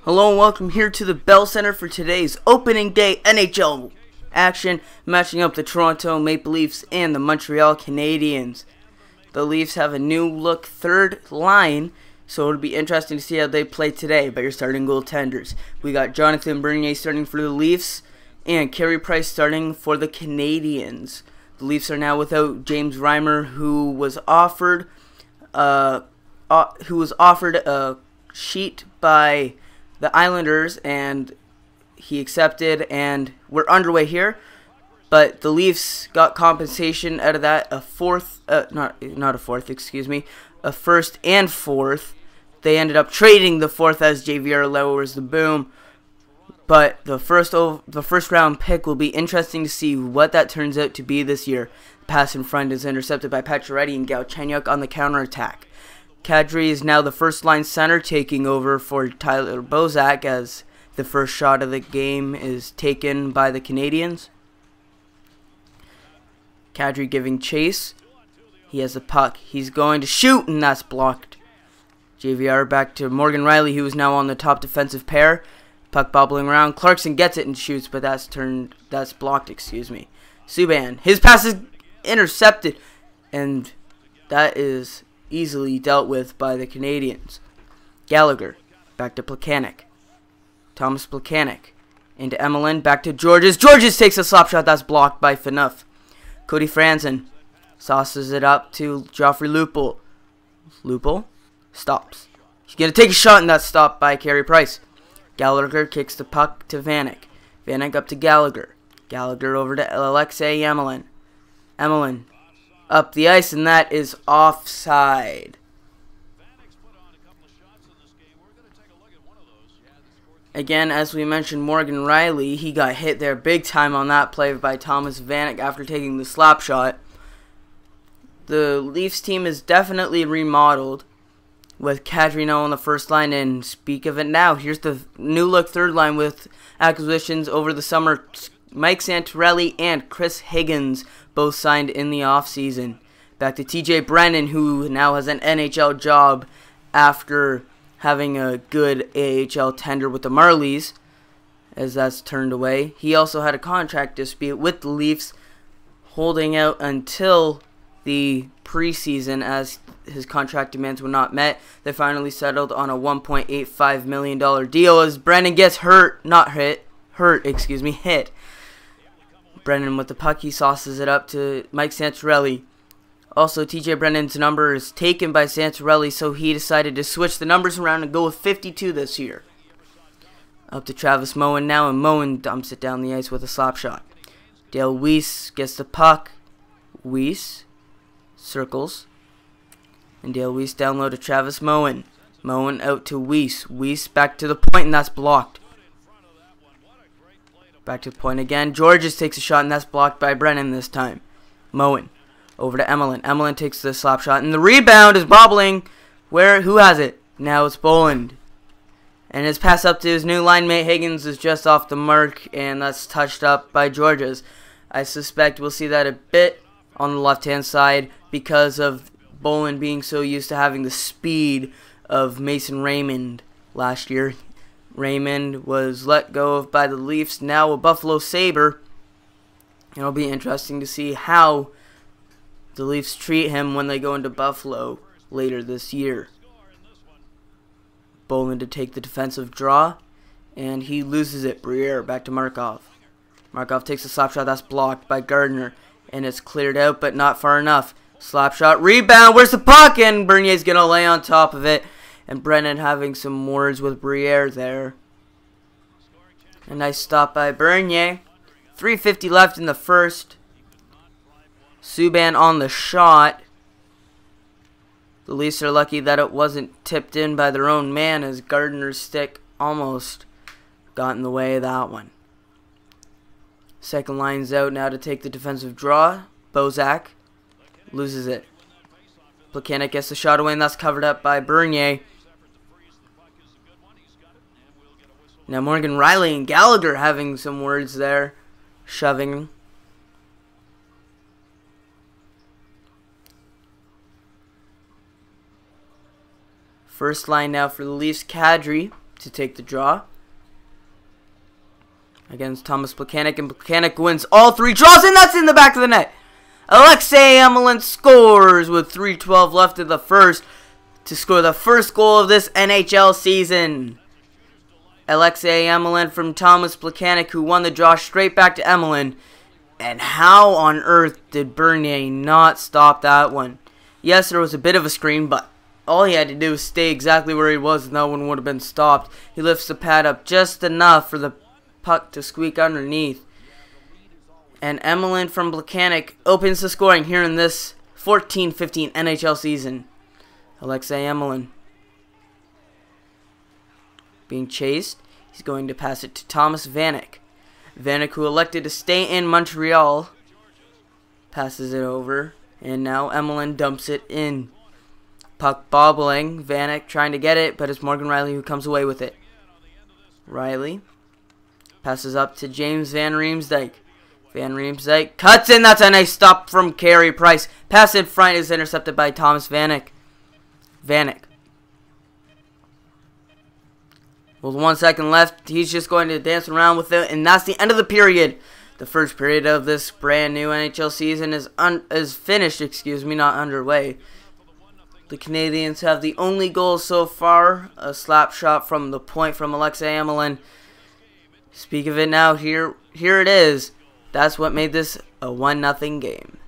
Hello and welcome here to the Bell Center for today's opening day NHL action, matching up the Toronto Maple Leafs and the Montreal Canadiens. The Leafs have a new look third line, so it'll be interesting to see how they play today. But your starting goaltenders, we got Jonathan Bernier starting for the Leafs and Carey Price starting for the Canadiens. The Leafs are now without James Reimer, who was offered a sheet by the Islanders, and he accepted, and we're underway here. But the Leafs got compensation out of that, a first and fourth. They ended up trading the fourth as JVR lowers the boom. But the first round pick will be interesting to see what that turns out to be this year. The pass in front is intercepted by Pacioretty and Galchenyuk on the counterattack. Kadri is now the first line center, taking over for Tyler Bozak as the first shot of the game is taken by the Canadiens. Kadri giving chase. He has the puck. He's going to shoot, and that's blocked. JVR back to Morgan Rielly, who is now on the top defensive pair. Puck bobbling around. Clarkson gets it and shoots, but that's blocked, Subban. His pass is intercepted, and that is easily dealt with by the Canadiens. Gallagher, back to Plekanec. Thomas Plekanec, into Emelin, back to Georges. Georges takes a slap shot that's blocked by Phaneuf. Cody Franson sauces it up to Joffrey Lupul. Lupul stops. He's going to take a shot, and that's stopped by Carey Price. Gallagher kicks the puck to Vanek. Vanek up to Gallagher. Gallagher over to Alexei Emelin. Emelin up the ice, and that is offside. Again, as we mentioned, Morgan Rielly, he got hit there big time on that play by Thomas Vanek after taking the slap shot. The Leafs team is definitely remodeled with Kadri on the first line, and speak of it now, here's the new look third line with acquisitions over the summer. Mike Santorelli and Chris Higgins both signed in the offseason. Back to TJ Brennan, who now has an NHL job after having a good AHL tender with the Marlies, as that's turned away. He also had a contract dispute with the Leafs, holding out until the preseason as his contract demands were not met. They finally settled on a $1.85 million deal as Brennan gets hit. Brennan with the puck, he sauces it up to Mike Santorelli. Also, TJ Brennan's number is taken by Santorelli, so he decided to switch the numbers around and go with 52 this year. Up to Travis Moen now, and Moen dumps it down the ice with a slap shot. Dale Weiss gets the puck. Weiss circles. And Dale Weiss down low to Travis Moen. Moen out to Weiss. Weiss back to the point, and that's blocked. Back to the point again. Georges takes a shot, and that's blocked by Brennan this time. Moen over to Emelin. Emelin takes the slap shot, and the rebound is bobbling. Who has it? Now it's Boland. And his pass up to his new line mate Higgins is just off the mark, and that's touched up by Georges. I suspect we'll see that a bit on the left-hand side because of Boland being so used to having the speed of Mason Raymond last year. Raymond was let go of by the Leafs, now a Buffalo Sabre. It'll be interesting to see how the Leafs treat him when they go into Buffalo later this year. Boland to take the defensive draw, and he loses it. Briere back to Markov. Markov takes a slap shot that's blocked by Gardner, and it's cleared out, but not far enough. Slap shot, rebound, where's the puck? And Bernier's going to lay on top of it. And Brennan having some words with Briere there. A nice stop by Bernier. 3:50 left in the first. Subban on the shot. The Leafs are lucky that it wasn't tipped in by their own man, as Gardner's stick almost got in the way of that one. Second line's out now to take the defensive draw. Bozak loses it. Plekanec gets the shot away, and that's covered up by Bernier. Now Morgan Riley and Gallagher having some words there. Shoving. First line now for the Leafs. Kadri to take the draw against Thomas Plekanec, and Plekanec wins all 3 draws, and that's in the back of the net. Alexei Emelin scores with 3:12 left in the first to score the first goal of this NHL season. Alexei Emelin from Thomas Plekanec, who won the draw, straight back to Emelin. And how on earth did Bernier not stop that one? Yes, there was a bit of a screen, but all he had to do was stay exactly where he was and that one would have been stopped. He lifts the pad up just enough for the puck to squeak underneath. And Emelin from Plekanec opens the scoring here in this 14-15 NHL season. Alexei Emelin being chased. He's going to pass it to Thomas Vanek. Vanek, who elected to stay in Montreal, passes it over. And now Emelin dumps it in. Puck bobbling. Vanek trying to get it, but it's Morgan Riley who comes away with it. Riley passes up to James Van Riemsdyk. Van Riemsdyk cuts in. That's a nice stop from Carey Price. Pass in front is intercepted by Thomas Vanek. Vanek. With 1 second left, he's just going to dance around with it, and that's the end of the period. The first period of this brand new NHL season is finished, not underway. The Canadiens have the only goal so far, a slap shot from the point from Alexei Emelin. Speak of it now, here it is. That's what made this a 1-0 game.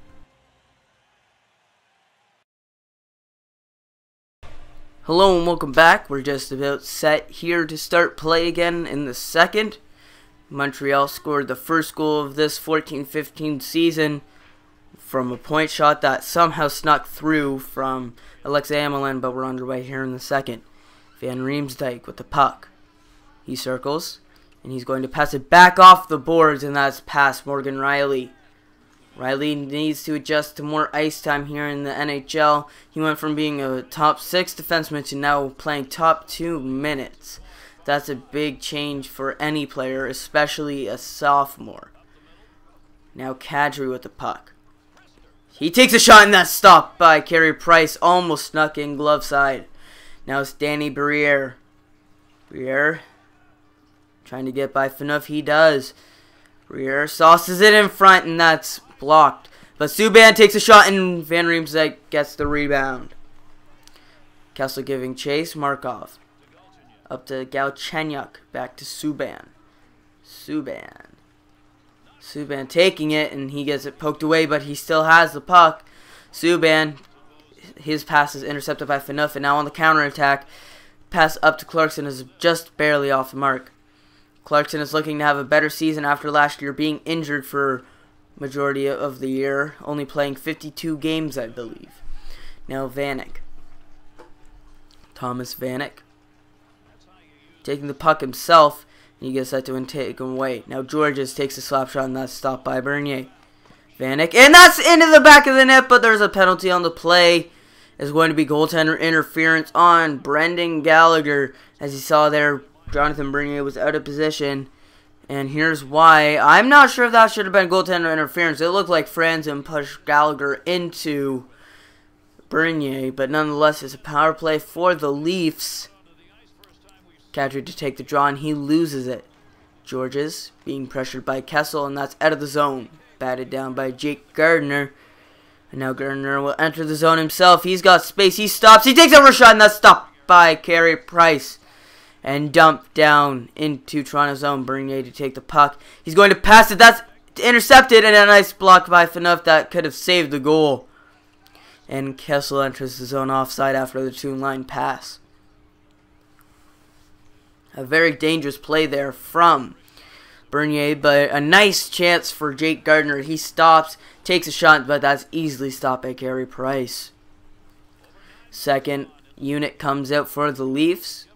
Hello and welcome back. We're just about set here to start play again in the second. Montreal scored the first goal of this 14-15 season from a point shot that somehow snuck through from Alexei Emelin, but we're underway here in the second. Van Riemsdyk with the puck. He circles, and he's going to pass it back off the boards, and that's past Morgan Riley. Riley needs to adjust to more ice time here in the NHL. He went from being a top 6 defenseman to now playing top 2 minutes. That's a big change for any player, especially a sophomore. Now Kadri with the puck. He takes a shot, and that's stopped by Carey Price. Almost snuck in glove side. Now it's Danny Briere. Briere trying to get by Phaneuf. He does. Briere sauces it in front, and that's blocked. But Subban takes a shot, and Van Riemsdyk gets the rebound. Kessel giving chase. Markov. Up to Galchenyuk. Back to Subban. Subban taking it, and he gets it poked away, but he still has the puck. Subban, his pass is intercepted by Phaneuf, and now on the counterattack, pass up to Clarkson is just barely off the mark. Clarkson is looking to have a better season after last year being injured for majority of the year, only playing 52 games, I believe. Now Vanek. Thomas Vanek taking the puck himself, and he gets that to take him away. Now Georges takes a slap shot, and that's stopped by Bernier. Vanek, and that's into the back of the net, but there's a penalty on the play. It's going to be goaltender interference on Brendan Gallagher. As you saw there, Jonathan Bernier was out of position. And here's why. I'm not sure if that should have been goaltender interference. It looked like Franzen pushed Gallagher into Bernier, but nonetheless, it's a power play for the Leafs. Kadri to take the draw, and he loses it. Georges being pressured by Kessel, and that's out of the zone. Batted down by Jake Gardiner. And now Gardiner will enter the zone himself. He's got space. He stops. He takes over a shot, and that's stopped by Carey Price. And dumped down into Toronto's zone. Bernier to take the puck. He's going to pass it. That's intercepted, and a nice block by Phaneuf that could have saved the goal. And Kessel enters the zone offside after the two-line pass. A very dangerous play there from Bernier, but a nice chance for Jake Gardiner. He stops, takes a shot, but that's easily stopped by Carey Price. Second unit comes out for the Leafs.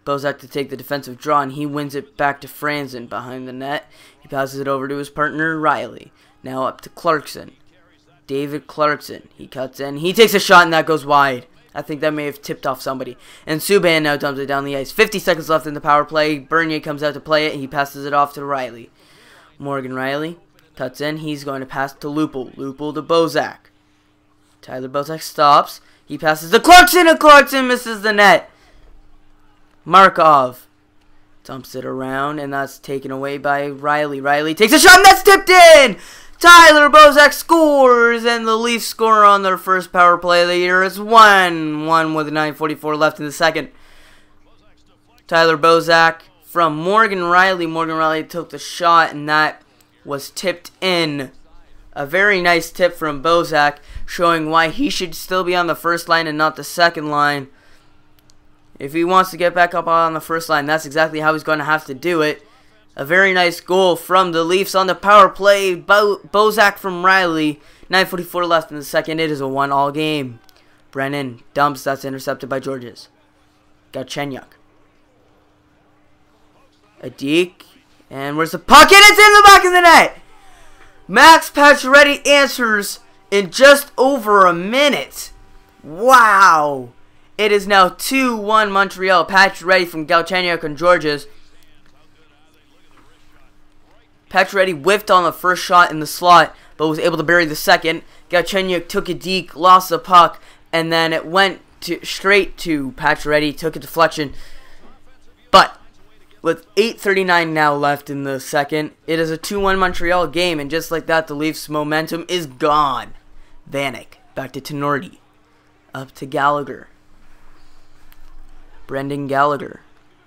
Bozak to take the defensive draw, and he wins it back to Franzen behind the net. He passes it over to his partner, Riley. Now up to Clarkson. David Clarkson. He cuts in. He takes a shot, and that goes wide. I think that may have tipped off somebody. And Subban now dumps it down the ice. 50 seconds left in the power play. Bernier comes out to play it, and he passes it off to Riley. Morgan Riley cuts in. He's going to pass to Lupul. Lupul to Bozak. Tyler Bozak stops. He passes to Clarkson, and Clarkson misses the net. Markov dumps it around, and that's taken away by Riley. Riley takes a shot, and that's tipped in! Tyler Bozak scores, and the Leafs score on their first power play of the year. It's 1-1 with 9:44 left in the second. Tyler Bozak from Morgan Riley. Morgan Riley took the shot, and that was tipped in. A very nice tip from Bozak, showing why he should still be on the first line and not the second line. If he wants to get back up on the first line, that's exactly how he's going to have to do it. A very nice goal from the Leafs on the power play. Bozak from Riley. 9:44 left in the second. It is a 1-all game. Brennan dumps. That's intercepted by Georges. Galchenyuk. A deke. And where's the puck? And it's in the back of the net. Max Pacioretty answers in just over a minute. Wow. It is now 2-1 Montreal. Pacioretty from Galchenyuk and Georges. Pacioretty whiffed on the first shot in the slot, but was able to bury the second. Galchenyuk took a deke, lost the puck, and then it went straight to Pacioretty, took a deflection. But with 8:39 now left in the second, it is a 2-1 Montreal game, and just like that, the Leafs' momentum is gone. Vanek back to Tenorti, up to Gallagher. Brendan Gallagher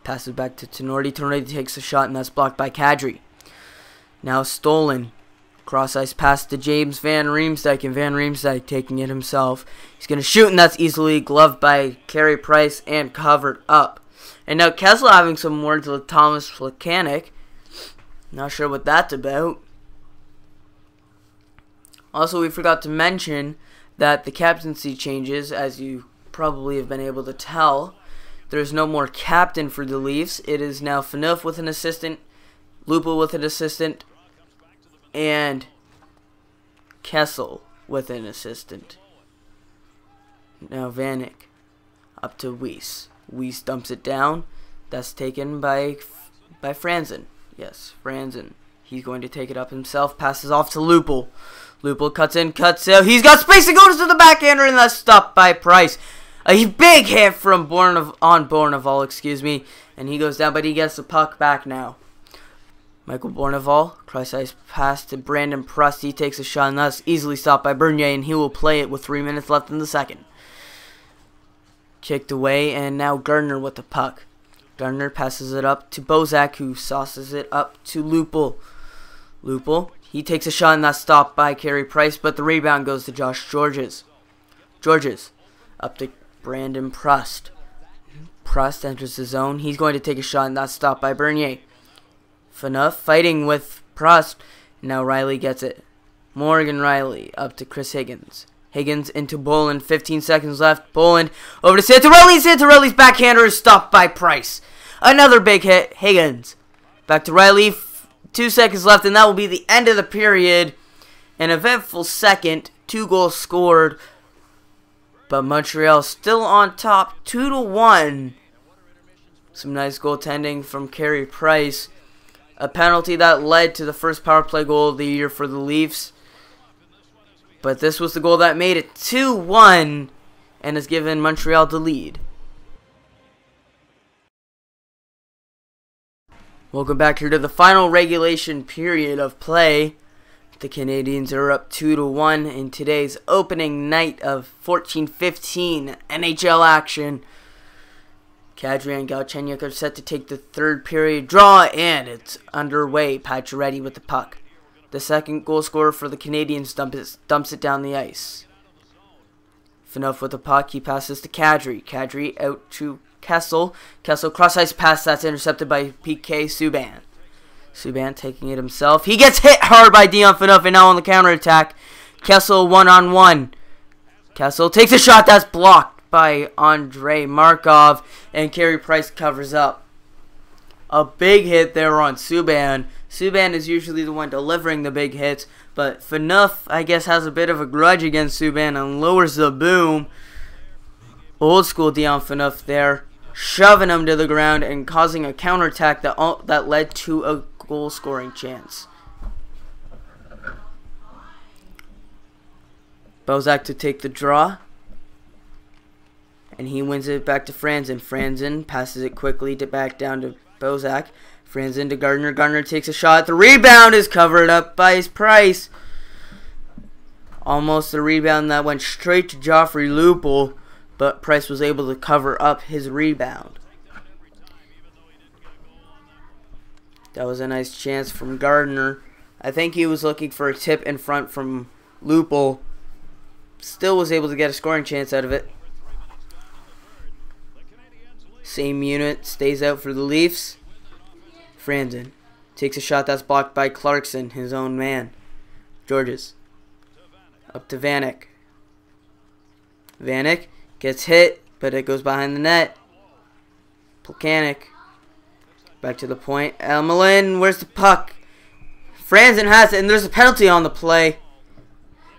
passes back to Tenorti. Tenorti takes a shot, and that's blocked by Kadri. Now stolen. Cross-ice pass to James Van Riemsdyk, and Van Riemsdyk taking it himself. He's going to shoot, and that's easily gloved by Carey Price and covered up. And now Kessel having some words with Thomas Plekanec. Not sure what that's about. Also, we forgot to mention that the captaincy changes, as you probably have been able to tell. There's no more captain for the Leafs. It is now Phaneuf with an assistant, Lupul with an assistant, and Kessel with an assistant. Now Vanek up to Weiss. Weiss dumps it down. That's taken by Franzen. Yes, Franzen. He's going to take it up himself. Passes off to Lupul. Lupul cuts in, cuts out. He's got space and goes to the backhander, and that's stopped by Price. A big hit from Bourneval, excuse me. And he goes down, but he gets the puck back now. Michael Bourneval, cross-ice pass to Brandon Prust. He takes a shot, and that's easily stopped by Bernier, and he will play it with 3 minutes left in the second. Kicked away, and now Gardner with the puck. Gardner passes it up to Bozak, who sauces it up to Lupul. Lupul, he takes a shot, and that's stopped by Carey Price, but the rebound goes to Josh Georges. Georges up to Brandon Prust. Prust enters the zone. He's going to take a shot, and that's stopped by Bernier. Phaneuf fighting with Prust. Now Riley gets it. Morgan Riley up to Chris Higgins. Higgins into Boland. 15 seconds left. Boland over to Santorelli. Santorelli's backhander is stopped by Price. Another big hit. Higgins back to Riley. 2 seconds left, and that will be the end of the period. An eventful second. 2 goals scored. But Montreal still on top, 2-1. Some nice goaltending from Carey Price. A penalty that led to the first power play goal of the year for the Leafs. But this was the goal that made it 2-1 and has given Montreal the lead. Welcome back here to the final regulation period of play. The Canadiens are up 2-1 in today's opening night of 14-15 NHL action. Kadri and Galchenyuk are set to take the third period draw, and it's underway. Pacioretty with the puck. The second goal scorer for the Canadiens dumps it down the ice. Phaneuf with the puck. He passes to Kadri. Kadri out to Kessel. Kessel cross-ice pass. That's intercepted by PK Subban. Subban taking it himself. He gets hit hard by Dion Phaneuf, and now on the counterattack. Kessel one-on-one. Kessel takes a shot that's blocked by Andrei Markov, and Carey Price covers up. A big hit there on Subban. Subban is usually the one delivering the big hits, but Phaneuf, I guess, has a bit of a grudge against Subban and lowers the boom. Old school Dion Phaneuf there, shoving him to the ground and causing a counterattack that led to a goal-scoring chance. Bozak to take the draw. And he wins it back to Franzen. Franzen passes it quickly back down to Bozak. Franzen to Gardner. Gardner takes a shot. The rebound is covered up by Price. Almost the rebound that went straight to Joffrey Lupul, but Price was able to cover up his rebound. That was a nice chance from Gardner. I think he was looking for a tip in front from Lupul. Still was able to get a scoring chance out of it. Same unit stays out for the Leafs. Franzen takes a shot that's blocked by Clarkson, his own man. Georges up to Vanek. Vanek gets hit, but it goes behind the net. Plekanec back to the point. Elmelin, where's the puck? Franzen has it, and there's a penalty on the play.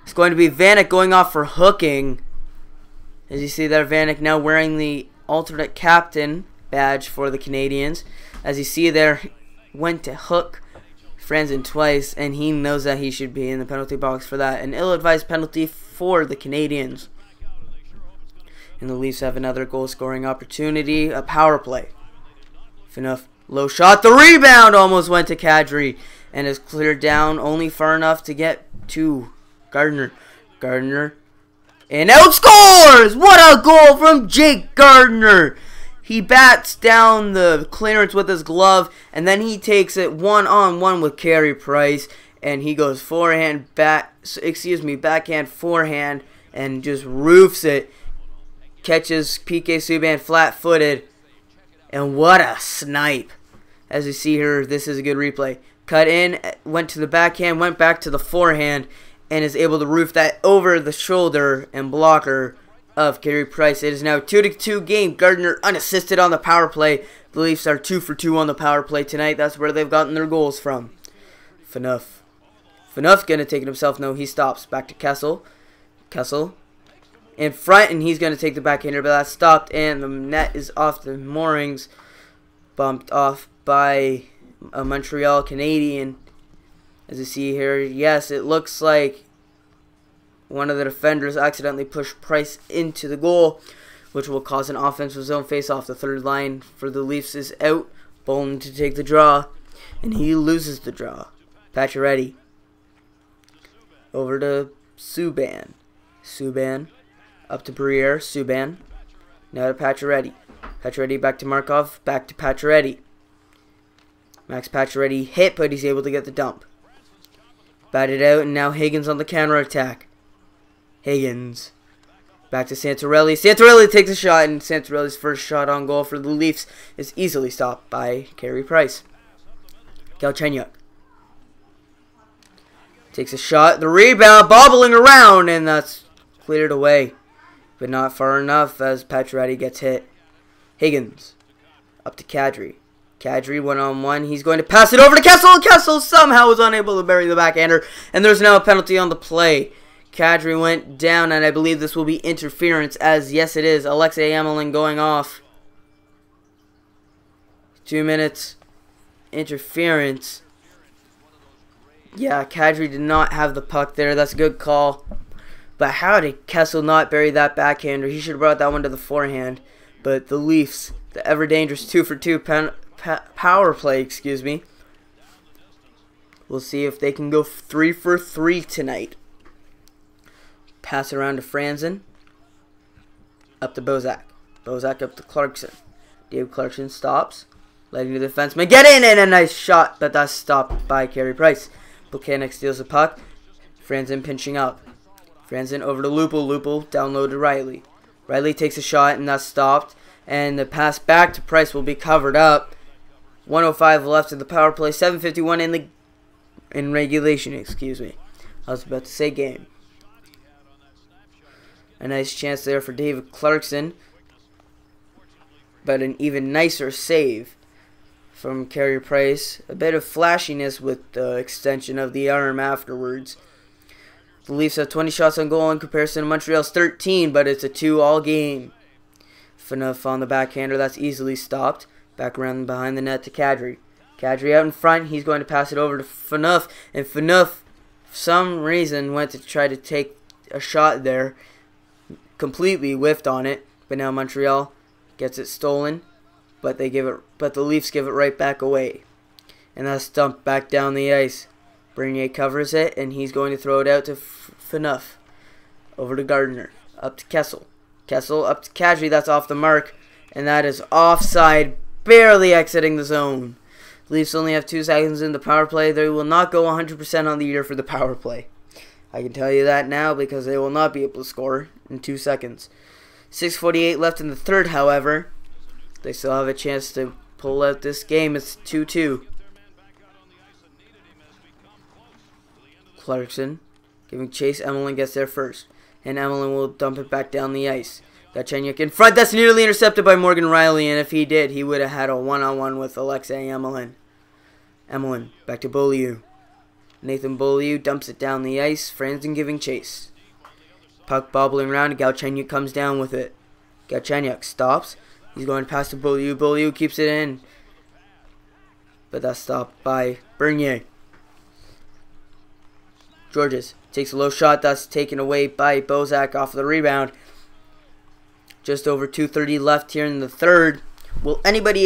It's going to be Vanek going off for hooking. As you see there, Vanek now wearing the alternate captain badge for the Canadians. As you see there, went to hook Franzen twice, and he knows that he should be in the penalty box for that. An ill-advised penalty for the Canadians. And the Leafs have another goal-scoring opportunity, a power play. Phaneuf, low shot, the rebound almost went to Kadri, and is cleared down only far enough to get to Gardner. Gardner, and outscores! What a goal from Jake Gardner! He bats down the clearance with his glove, and then he takes it one-on-one with Carey Price, and he goes backhand forehand, and just roofs it. Catches PK Subban flat-footed, and what a snipe! As you see here, this is a good replay. Cut in, went to the backhand, went back to the forehand, and is able to roof that over the shoulder and blocker of Carey Price. It is now 2-2 game. Gardner unassisted on the power play. The Leafs are 2 for 2 on the power play tonight. That's where they've gotten their goals from. Phaneuf going to take it himself. No, he stops. Back to Kessel. Kessel in front, and he's going to take the backhander, but that's stopped, and the net is off the moorings. Bumped off by a Montreal Canadian. As you see here, yes, it looks like one of the defenders accidentally pushed Price into the goal, which will cause an offensive zone face-off. The third line for the Leafs is out. Bolin to take the draw, and he loses the draw. Pacioretty over to Subban. Subban up to Briere. Subban now to Pacioretty. Pacioretty back to Markov. Back to Pacioretty. Max Pacioretty hit, but he's able to get the dump. Batted out, and now Higgins on the counter-attack. Higgins back to Santorelli. Santorelli takes a shot, and Santorelli's first shot on goal for the Leafs is easily stopped by Carey Price. Galchenyuk takes a shot. The rebound, bobbling around, and that's cleared away, but not far enough as Pacioretty gets hit. Higgins up to Kadri. Kadri one-on-one. He's going to pass it over to Kessel. Kessel somehow was unable to bury the backhander, and there's now a penalty on the play. Kadri went down, and I believe this will be interference, as yes it is. Alexei Emelin going off. 2 minutes. Interference. Yeah, Kadri did not have the puck there. That's a good call. But how did Kessel not bury that backhander? He should have brought that one to the forehand. But the Leafs, the ever-dangerous 2 for 2 power play, we'll see if they can go 3 for 3 tonight. Pass around to Franzen. Up to Bozak. Bozak up to Clarkson. Dave Clarkson stops, letting the defenseman get in, and a nice shot, but that's stopped by Carey Price. Plekanec steals the puck. Franzen pinching up. Franzen over to Lupul. Lupul down low to Riley. Riley takes a shot, and that's stopped. And the pass back to Price will be covered up. 1:05 left in the power play. 7:51 in regulation. I was about to say game. A nice chance there for David Clarkson, but an even nicer save from Carey Price. A bit of flashiness with the extension of the arm afterwards. The Leafs have 20 shots on goal in comparison to Montreal's 13, but it's a 2-all game. Phaneuf on the backhander. That's easily stopped. Back around behind the net to Kadri. Kadri out in front. He's going to pass it over to Phaneuf. And Phaneuf, for some reason, went to try to take a shot there. Completely whiffed on it. But now Montreal gets it stolen. But the Leafs give it right back away. And that's dumped back down the ice. Bernier covers it, and he's going to throw it out to Phaneuf. Over to Gardner. Up to Kessel. Kessel up to Kadri. That's off the mark. And that is offside. Barely exiting the zone. The Leafs only have 2 seconds in the power play. They will not go 100% on the year for the power play. I can tell you that now because they will not be able to score in 2 seconds. 6:48 left in the third, however. They still have a chance to pull out this game. It's 2-2. Clarkson giving chase. Emelin gets there first. And Emelin will dump it back down the ice. Galchenyuk in front. That's nearly intercepted by Morgan Rielly. And if he did, he would have had a one-on-one with Alexei Emelin. Emelin back to Beaulieu. Nathan Beaulieu dumps it down the ice. Franzen giving chase. Puck bobbling around. Galchenyuk comes down with it. Galchenyuk stops. He's going to pass to Beaulieu. Beaulieu keeps it in. But that's stopped by Bernier. Georges takes a low shot. That's taken away by Bozak off the rebound. Just over 2:30 left here in the third. Will anybody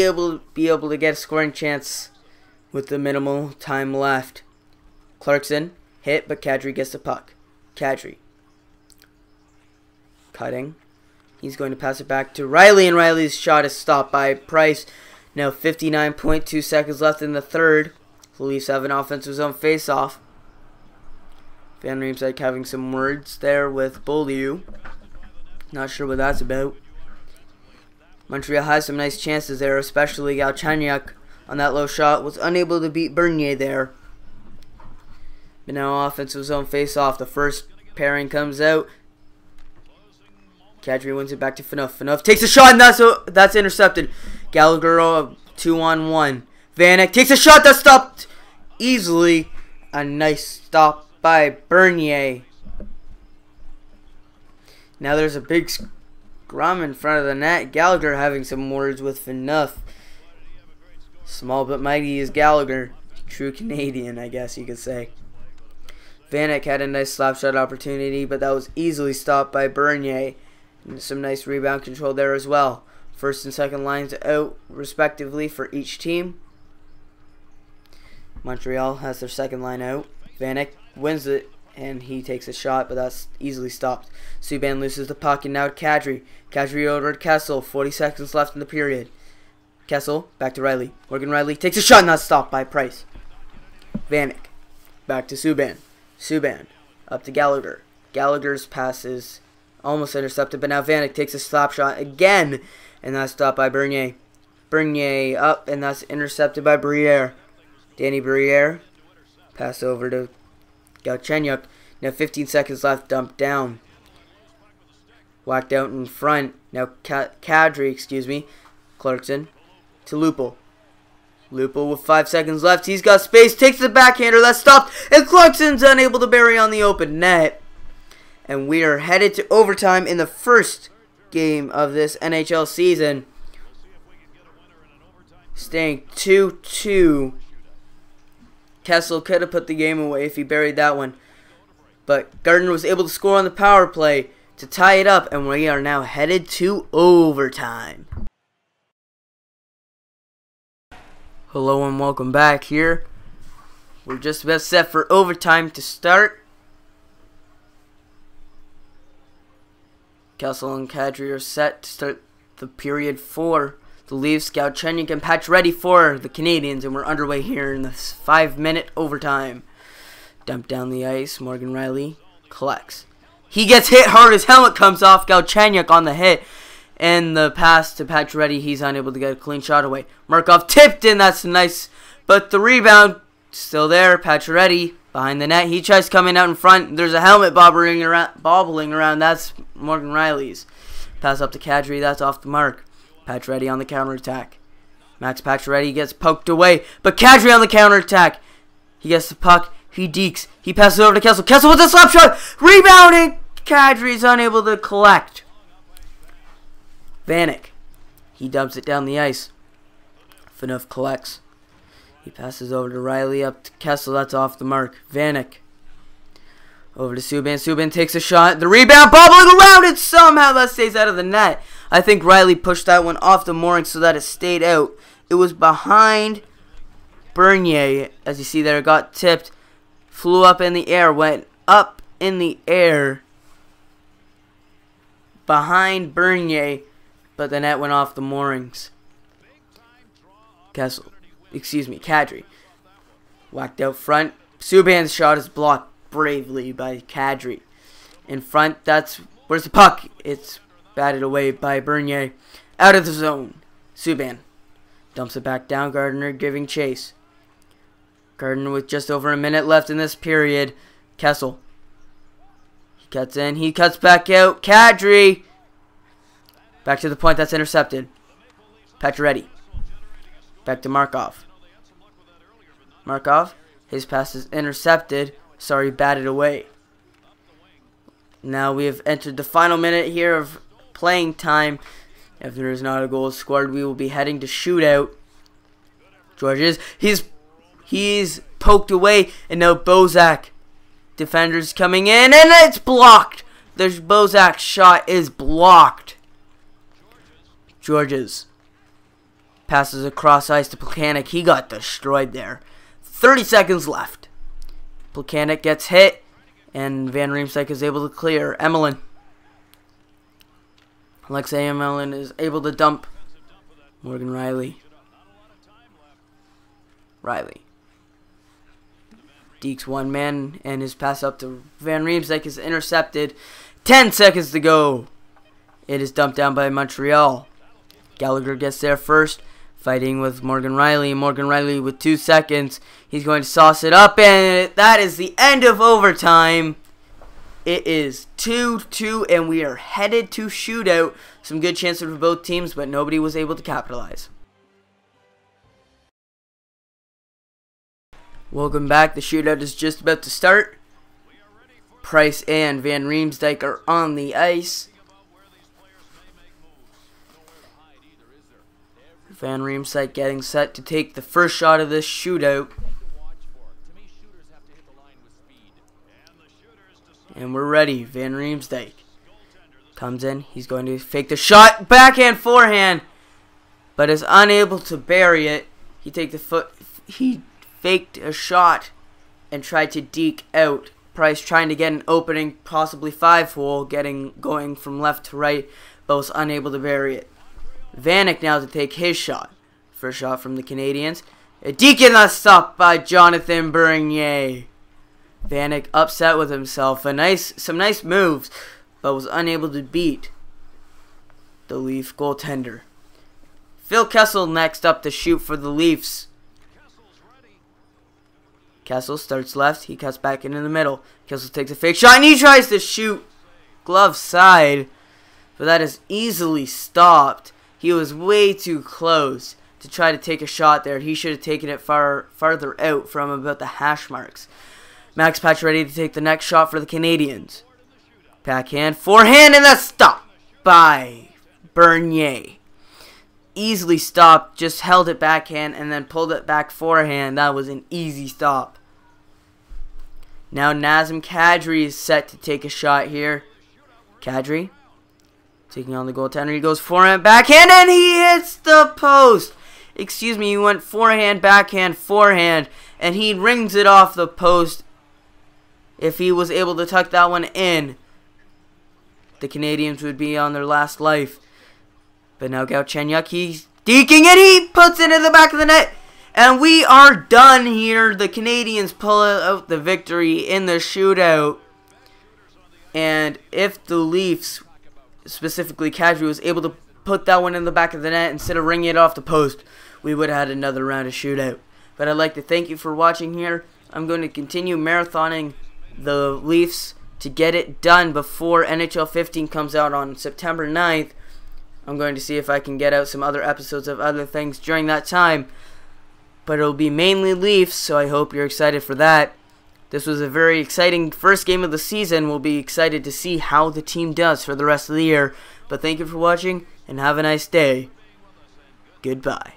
be able to get a scoring chance with the minimal time left? Clarkson hit, but Kadri gets the puck. Kadri cutting. He's going to pass it back to Rielly, and Rielly's shot is stopped by Price. Now 59.2 seconds left in the third. The Leafs have an offensive zone face-off. Van Riemsdyk having some words there with Beaulieu. Not sure what that's about. Montreal has some nice chances there, especially Galchenyuk on that low shot. Was unable to beat Bernier there. But now offensive zone face-off. The first pairing comes out. Kadri wins it back to Phaneuf. Phaneuf takes a shot, and that's intercepted. Gallagher 2-on-1. Vanek takes a shot that's stopped easily. A nice stop by Bernier. Now there's a big scrum in front of the net. Gallagher having some words with Phaneuf. Small but mighty is Gallagher. True Canadian, I guess you could say. Vanek had a nice slap shot opportunity, but that was easily stopped by Bernier. And some nice rebound control there as well. First and second lines out, respectively, for each team. Montreal has their second line out. Vanek wins it, and he takes a shot, but that's easily stopped. Subban loses the puck, and now Kadri. Kadri over to Kessel. 40 seconds left in the period. Kessel, back to Rielly. Morgan Rielly takes a shot, and that's stopped by Price. Vanek, back to Subban. Subban, up to Gallagher. Gallagher's pass is almost intercepted, but now Vanek takes a slap shot again, and that's stopped by Bernier. Bernier up, and that's intercepted by Briere. Danny Briere, pass over to Galchenyuk. Now 15 seconds left, dumped down. Whacked out in front. Now Kadri, Clarkson to Lupul. Lupul with 5 seconds left. He's got space, takes the backhander, that's stopped, and Clarkson's unable to bury on the open net. And we are headed to overtime in the first game of this NHL season. Staying 2-2. Kessel could have put the game away if he buried that one. But Gardner was able to score on the power play to tie it up. And we are now headed to overtime. Hello and welcome back here. We're just about set for overtime to start. Kessel and Kadri are set to start the period for the Leafs. Galchenyuk and Patch ready for the Canadians, and we're underway here in this 5-minute overtime. Dump down the ice. Morgan Rielly collects. He gets hit hard. His helmet comes off. Galchenyuk on the hit. And the pass to Patch ready. He's unable to get a clean shot away. Markov tipped in. That's nice. But the rebound still there. Patch ready behind the net. He tries coming out in front. There's a helmet bobbling around. That's Morgan Rielly's. Pass up to Kadri. That's off the mark. Patch ready on the counterattack. Max Pacioretty gets poked away. But Kadri on the counterattack. He gets the puck. He dekes. He passes over to Kessel. Kessel with a slap shot. Rebounding. Kadri's unable to collect. Vanek He dumps it down the ice. Phaneuf collects. He passes over to Riley, up to Kessel. That's off the mark. Vanek. Over to Subban. Subban takes a shot. The rebound bubbling around it. Somehow that stays out of the net. I think Riley pushed that one off the mooring so that it stayed out. It was behind Bernier. As you see there, it got tipped. Flew up in the air. Went up in the air behind Bernier. But the net went off the moorings. Kadri. Whacked out front. Subban's shot is blocked bravely by Kadri. In front, where's the puck? It's batted away by Bernier. Out of the zone. Subban dumps it back down. Gardner giving chase. Gardner with just over a minute left in this period. Kessel. He cuts in. He cuts back out. Kadri. Back to the point. That's intercepted. Pacioretty. Back to Markov. Markov. His pass is intercepted. Sorry, batted away. Now we have entered the final minute here of playing time. If there is not a goal scored, we will be heading to shootout. Georges. He's poked away. And now Bozak. Defenders coming in. And it's blocked. There's Bozak's shot is blocked. Georges. Passes across ice to Plekanec. He got destroyed there. 30 seconds left. Plekanec gets hit. And Van Riemsdyk is able to clear. Emelin. Alexei Emelin is able to dump. Morgan Riley. Deeks one man. And his pass up to Van Riemsdyk is intercepted. 10 seconds to go. It is dumped down by Montreal. Gallagher gets there first. Fighting with Morgan Riley. Morgan Riley with 2 seconds. He's going to sauce it up. And that is the end of overtime. It is 2-2. And we are headed to shootout. Some good chances for both teams. But nobody was able to capitalize. Welcome back. The shootout is just about to start. Price and Van Riemsdyk are on the ice. Van Riemsdyk getting set to take the first shot of this shootout. And we're ready. Van Riemsdyk comes in. He's going to fake the shot. Backhand, forehand. But is unable to bury it. He faked a shot and tried to deke out. Price trying to get an opening, possibly 5-hole, going from left to right, but was unable to bury it. Vanek now to take his shot. First shot from the Canadians. A deke and a stop by Jonathan Bernier. Vanek upset with himself. Some nice moves, but was unable to beat the Leaf goaltender. Phil Kessel next up to shoot for the Leafs. Kessel starts left. He cuts back into the middle. Kessel takes a fake shot and he tries to shoot glove side, but that is easily stopped. He was way too close to try to take a shot there. He should have taken it farther out from about the hash marks. Max Pacioretty to take the next shot for the Canadians. Backhand, forehand, and that's stopped by Bernier. Easily stopped, just held it backhand and then pulled it back forehand. That was an easy stop. Now Nazem Kadri is set to take a shot here. Kadri taking on the goaltender. He goes forehand, backhand, and he hits the post. Excuse me, he went forehand, backhand, forehand, and he rings it off the post. If he was able to tuck that one in, the Canadians would be on their last life. But now Galchenyuk, he's deking it. He puts it in the back of the net. And we are done here. The Canadians pull out the victory in the shootout. And if the Leafs, specifically Kadri, was able to put that one in the back of the net instead of ringing it off the post, we would have had another round of shootout. But I'd like to thank you for watching here. I'm going to continue marathoning the Leafs to get it done before NHL 15 comes out on September 9th. I'm going to see if I can get out some other episodes of other things during that time. But it'll be mainly Leafs, so I hope you're excited for that. This was a very exciting first game of the season. We'll be excited to see how the team does for the rest of the year. But thank you for watching, and have a nice day. Goodbye.